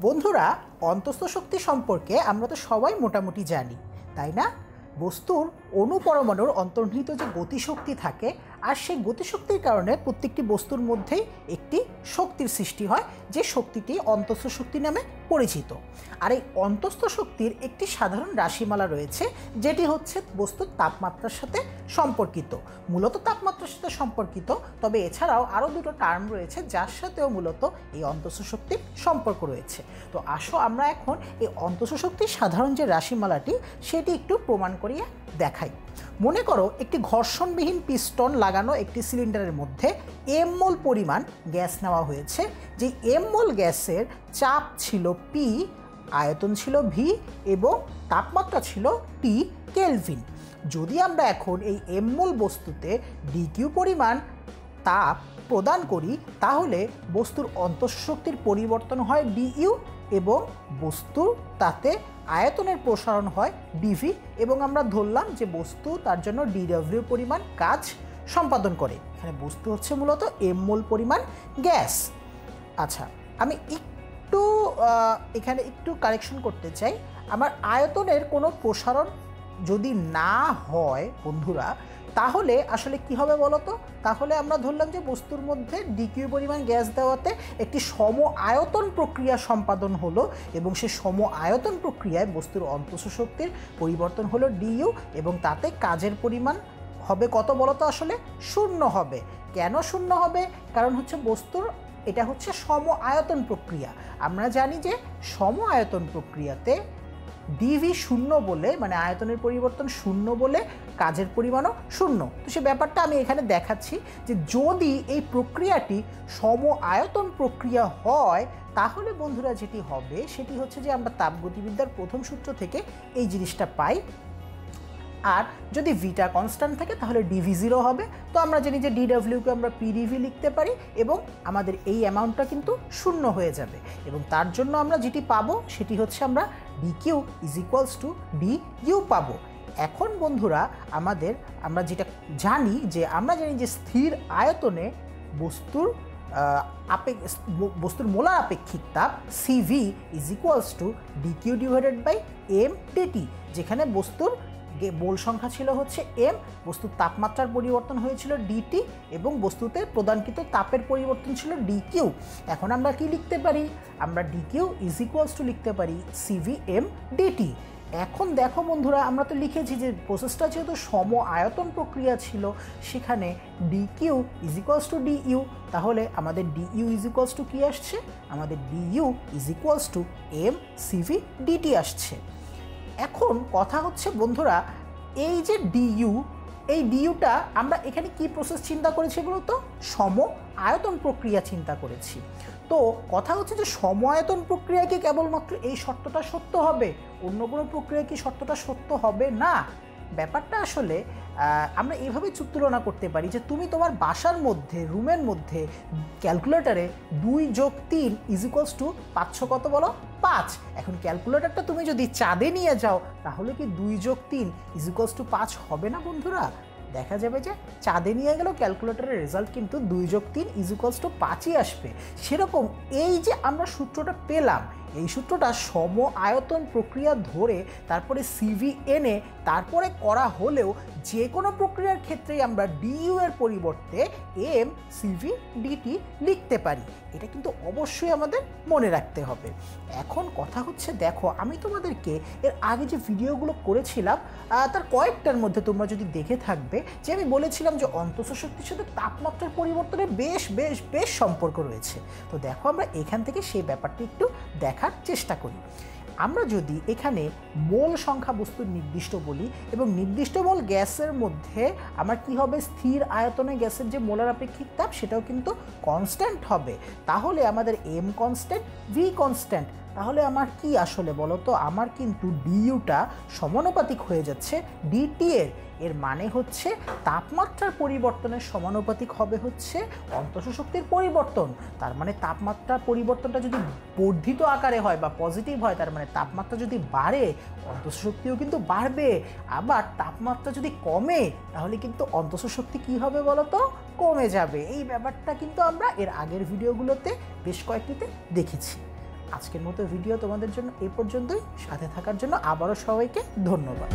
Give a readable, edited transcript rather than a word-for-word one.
বন্ধুরা, অন্তঃস্থ শক্তি সম্পর্কে আমরা তো সবাই মোটামুটি জানি, তাই না? বস্তুর অণুপরমাণুর অন্তর্নিহিত যে গতিশক্তি থাকে, আর সেই গতিশক্তির কারণে প্রত্যেকটি বস্তুর মধ্যেই একটি শক্তির সৃষ্টি হয়, যে শক্তিটি অন্তঃস্থ শক্তি নামে পরিচিত। আর এই অন্তঃস্থ শক্তির একটি সাধারণ রাশিমালা রয়েছে, যেটি হচ্ছে বস্তুর তাপমাত্রার সাথে সম্পর্কিত। মূলত তাপমাত্রার সাথে সম্পর্কিত, তবে এছাড়াও আরও দুটো টার্ম রয়েছে যার সাথেও মূলত এই অন্তঃস্থ শক্তির সম্পর্ক রয়েছে। তো আসো আমরা এখন এই অন্তঃস্থ শক্তির সাধারণ যে রাশিমালাটি সেটি একটু প্রমাণ করিয়ে দেখাই। মনে করো একটি ঘর্ষণবিহীন পিস্টন লাগানো একটি সিলিন্ডারের মধ্যে এম মোল পরিমাণ গ্যাস নেওয়া হয়েছে। যে এম মোল গ্যাসের চাপ ছিল পি, আয়তন ছিল ভি এবং তাপমাত্রা ছিল টি কেলভিন। যদি আমরা এখন এই এম মোল বস্তুতে ডিকিউ পরিমাণ তাপ প্রদান করি, তাহলে বস্তুর অন্তঃস্থ শক্তির পরিবর্তন হয় ডিইউ এবং বস্তুর তাতে আয়তনের প্রসারণ হয় ডিভি, এবং আমরা ধরলাম যে বস্তু তার জন্য ডিডব্লিউ পরিমাণ কাজ সম্পাদন করে। এখানে বস্তু হচ্ছে মূলত এম মোল পরিমাণ গ্যাস। আচ্ছা, আমি এখানে একটু কারেকশন করতে চাই। আমার আয়তনের কোনো প্রসারণ যদি না হয় বন্ধুরা, তাহলে আসলে কি হবে বলো তো? তাহলে আমরা ধরলাম যে বস্তুর মধ্যে ডিকিউ পরিমাণ গ্যাস দেওয়াতে একটি সম আয়তন প্রক্রিয়া সম্পাদন হলো, এবং সেই সম আয়তন প্রক্রিয়ায় বস্তুর অন্তঃস্থ শক্তির পরিবর্তন হলো ডিইউ, এবং তাতে কাজের পরিমাণ হবে কত বলো তো? আসলে শূন্য হবে। কেন শূন্য হবে? কারণ হচ্ছে বস্তুর এটা হচ্ছে সম আয়তন প্রক্রিয়া। আমরা জানি যে সম আয়তন প্রক্রিয়াতে ডিভি শূন্য বলে, মানে আয়তনের পরিবর্তন শূন্য বলে কাজের পরিমাণও শূন্য। তো সে ব্যাপারটা আমি এখানে দেখাচ্ছি যে যদি এই প্রক্রিয়াটি সম আয়তন প্রক্রিয়া হয়, তাহলে বন্ধুরা যেটি হবে সেটি হচ্ছে যে আমরা তাপগতিবিদ্যার প্রথম সূত্র থেকে এই জিনিসটা পাই। আর যদি ভিটা কনস্ট্যান্ট থাকে তাহলে ডিভি জিরো হবে। তো আমরা জানি যে ডিডব্লিউকে আমরা পিডিভি লিখতে পারি, এবং আমাদের এই অ্যামাউন্টটা কিন্তু শূন্য হয়ে যাবে, এবং তার জন্য আমরা যেটি পাবো সেটি হচ্ছে আমরা DQ is equals to DU পাবো। এখন বন্ধুরা আমরা যেটা জানি যে স্থির আয়তনে বস্তুর মোলার আপেক্ষিক তাপ cv is equals to dq divided by m dt, যেখানে বস্তুর মোল সংখ্যা ছিল হচ্ছে এম, বস্তুর তাপমাত্রার পরিবর্তন হয়েছিল ডিটি, এবং বস্তুতে প্রদানকৃত তাপের পরিবর্তন ছিল ডিকিউ। এখন আমরা কি লিখতে পারি? আমরা ডিকিউ ইজ ইকুয়ালস টু লিখতে পারি সিভি এম ডিটি। এখন দেখো বন্ধুরা, আমরা তো লিখেছি যে প্রসেসটা যেহেতু সম আয়তন প্রক্রিয়া ছিল, সেখানে dq is equals to du, তাহলে আমাদের ডিইউ ইজ ইকুয়ালস টু কী আসছে? আমাদের du is equals to m cv dt আসছে। এখন কথা হচ্ছে বন্ধুরা, এই যে ডিইউ, এই ডিইউটা আমরা এখানে কি প্রসেস চিন্তা করেছি বলতো? সম আয়তন প্রক্রিয়া চিন্তা করেছি। তো কথা হচ্ছে যে সম আয়তন প্রক্রিয়ায় কি কেবলমাত্র এই শর্তটা সত্য হবে? অন্য কোনো প্রক্রিয়া কি শর্তটা সত্য হবে না? ব্যাপারটা আসলে আমরা এইভাবে তুলনা করতে পারি যে তুমি তোমার বাসার মধ্যে, রুমের মধ্যে ক্যালকুলেটারে 2+3 ইজ ইকুয়ালস টু পাচ্ছ কত বলো? 5। এখন ক্যালকুলেটারটা তুমি যদি চাঁদে নিয়ে যাও, তাহলে কি 2+3 ইজ ইকুয়ালস টু 5 হবে না বন্ধুরা? দেখা যাবে যে চাঁদে নিয়ে গেলেও ক্যালকুলেটারের রেজাল্ট কিন্তু 2+3 ইজ ইকুয়ালস টু 5ই আসবে। সেরকম এই যে আমরা সূত্রটা পেলাম, এই সূত্রটা সম আয়তন প্রক্রিয়া ধরে তারপরে সিভি এনে তারপরে করা হলেও যে কোনো প্রক্রিয়ার ক্ষেত্রেই আমরা ডিইউ এর পরিবর্তে এম সিভি ডিটি লিখতে পারি। এটা কিন্তু অবশ্যই আমাদের মনে রাখতে হবে। এখন কথা হচ্ছে, দেখো আমি তোমাদেরকে এর আগে যে ভিডিওগুলো করেছিলাম তার কয়েকটার মধ্যে তোমরা যদি দেখে থাকবে, যে আমি বলেছিলাম যে অন্তঃস্থ শক্তির সাথে তাপমাত্রার পরিবর্তনের বেশ সম্পর্ক রয়েছে। তো দেখো আমরা এখান থেকে সেই ব্যাপারটি একটু দেখার চেষ্টা করি। আমরা যদি এখানে মোল সংখ্যা বস্তুর নির্দিষ্ট বলি, এবং নির্দিষ্ট মোল গ্যাসের মধ্যে আমার কি হবে? স্থির আয়তনে গ্যাসের যে মোলার আপেক্ষিক তাপ সেটাও কিন্তু কনস্ট্যান্ট হবে। তাহলে আমাদের এম কনস্ট্যান্ট, ভি কনস্ট্যান্ট, তাহলে আমার কি আসলে বলো তো? আমার কিন্তু ডিইউটা সমানুপাতিক হয়ে যাচ্ছে ডিটি এর মানে হচ্ছে তাপমাত্রার পরিবর্তনের সমানুপাতিক হবে হচ্ছে অন্তঃস্থ শক্তির পরিবর্তন। তার মানে তাপমাত্রার পরিবর্তনটা যদি বর্ধিত আকারে হয় বা পজিটিভ হয়, তার মানে তাপমাত্রা যদি বাড়ে অন্তঃস্থ শক্তিও কিন্তু বাড়বে। আবার তাপমাত্রা যদি কমে, তাহলে কিন্তু অন্তঃস্থ শক্তি কী হবে বলো তো? কমে যাবে। এই ব্যাপারটা কিন্তু আমরা এর আগের ভিডিওগুলোতে বেশ কয়েকটিতে দেখেছি। আজকের মতো ভিডিও তোমাদের জন্য এ পর্যন্তই। সাথে থাকার জন্য আবারও সবাইকে ধন্যবাদ।